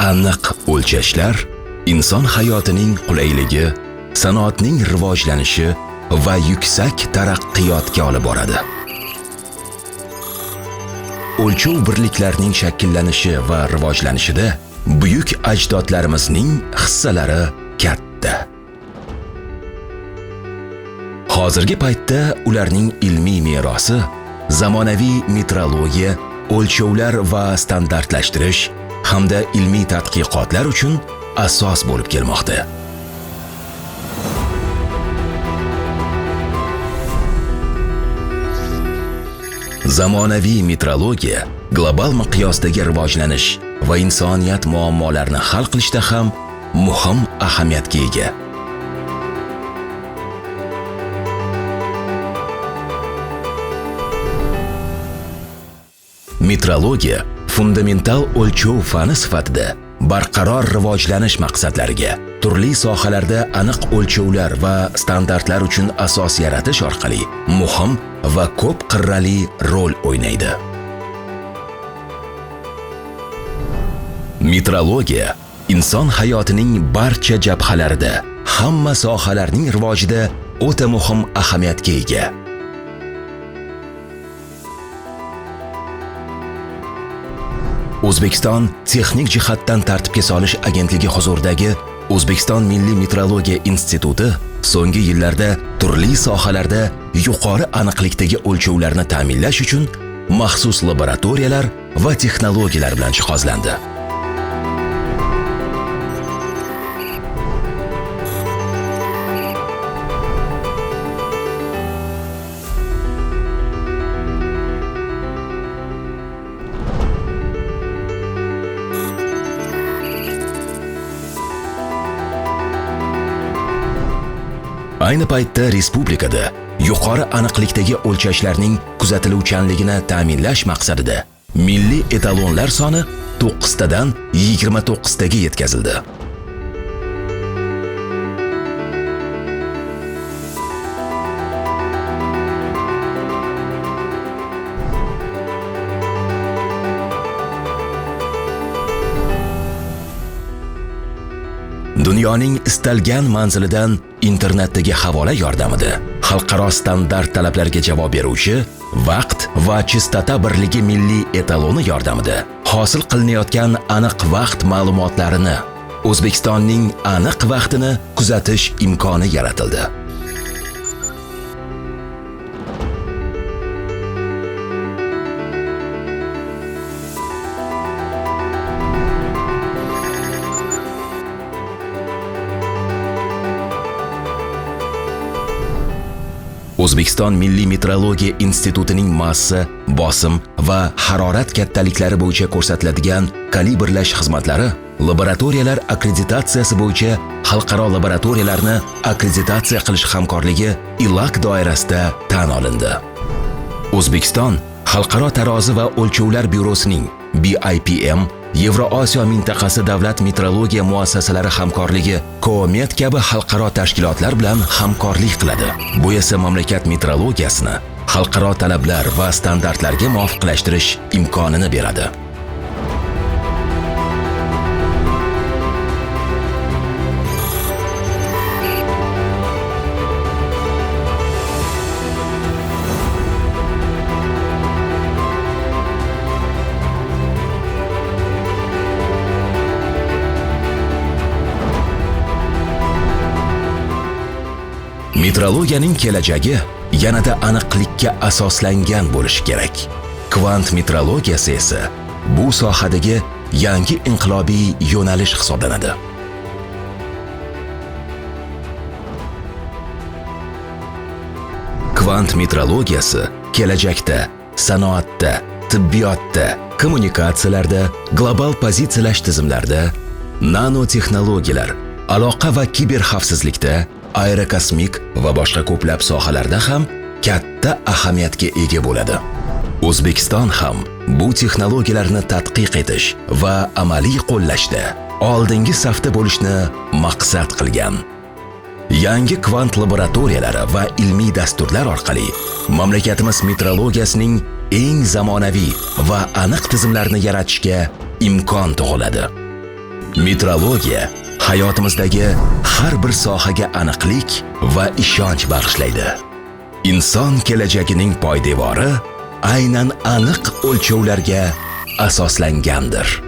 aniq o'lchashlar inson hayotining qulayligi, sanoatning rivojlanishi va yuksak taraqqiyotga olib boradi. O'lchov birliklarining shakllanishi va rivojlanishida buyuk ajdodlarimizning hissalari katta. Hozirgi paytda ularning ilmiy merosi zamonaviy metrologiya, o'lchovlar va standartlashtirish hamda ilmiy tadqiqotlar uchun asos bo'lib kelmoqda. Zamonaviy metrologiya global miqyosdagi rivojlanish va insoniyat muammolarini hal qilishda ham muhim ahamiyatga ega. Metrologiya fundamental o'lchov fani sifatida barqaror rivojlanish maqsadlariga turli sohalarda aniq o'lchovlar va standartlar uchun asos yaratish orqali muhim va ko'p qirrali rol o'ynaydi. Metrologiya inson hayotining barcha jabhalarida, hamma sohalarning rivojida o'ta muhim ahamiyatga ega. O'zbekiston texnik jihatdan tartibga solish agentligi huzuridagi O'zbekiston Milliy metrologiya instituti so'nggi yillarda turli sohalarda yuqori aniqlikdagi o'lchovlarni ta'minlash uchun maxsus laboratoriyalar va texnologiyalar bilan jihozlandi. Ayni paytda respublikada yuqori aniqlikdagi o'lchashlarning kuzatiluvchanligini ta'minlash maqsadida milliy etalonlar soni 9 tadan 29 taga yetkazildi. Dunyoning istalgan manzilidan internetdagi havola yordamida xalqaro standart talablarga javob beruvchi vaqt va chistota birligi milliy etaloni yordamida hosil qilinayotgan aniq vaqt ma'lumotlarini, O'zbekistonning aniq vaqtini kuzatish imkoni yaratildi. O'zbekiston Milliy metrologiya institutining massa, bosim va harorat kattaliklari bo'yicha ko'rsatiladigan kalibrlash xizmatlari laboratoriyalar akkreditatsiyasi bo'yicha xalqaro laboratoriyalarni akkreditatsiya qilish hamkorligi ILAC doirasida tan olindi. O'zbekiston Xalqaro tarozi va o'lchovlar byurosining BIPM Yevroosiyo mintaqasi davlat metrologiya muassasalari hamkorligi COMET kabi xalqaro tashkilotlar bilan hamkorlik qiladi. Bu esa mamlakat metrologiyasini xalqaro talablar va standartlarga muvofiqlashtirish imkonini beradi. Metrologiyaning kelajagi yanada aniqlikka asoslangan bo'lishi kerak. Kvant metrologiyasi esa bu sohadagi yangi inqilobiy yo'nalish hisoblanadi. Kvant metrologiyasi kelajakda sanoatda, tibbiyotda, kommunikatsiyalarda, global pozitsiyalash tizimlarida, nanotexnologiyalar, aloqa va kiberxavfsizlikda, aerokosmik va boshqa ko'plab sohalarda ham katta ahamiyatga ega bo'ladi. O'zbekiston ham bu texnologiyalarni tadqiq etish va amaliy qo'llashda oldingi safda bo'lishni maqsad qilgan. Yangi kvant laboratoriyalari va ilmiy dasturlar orqali mamlakatimiz metrologiyasining eng zamonaviy va aniq tizimlarini yaratishga imkon tug'iladi. Metrologiya hayotimizdagi har bir sohaga aniqlik va ishonch bag'ishlaydi. Inson kelajagining poydevori aynan aniq o'lchovlarga asoslangandir.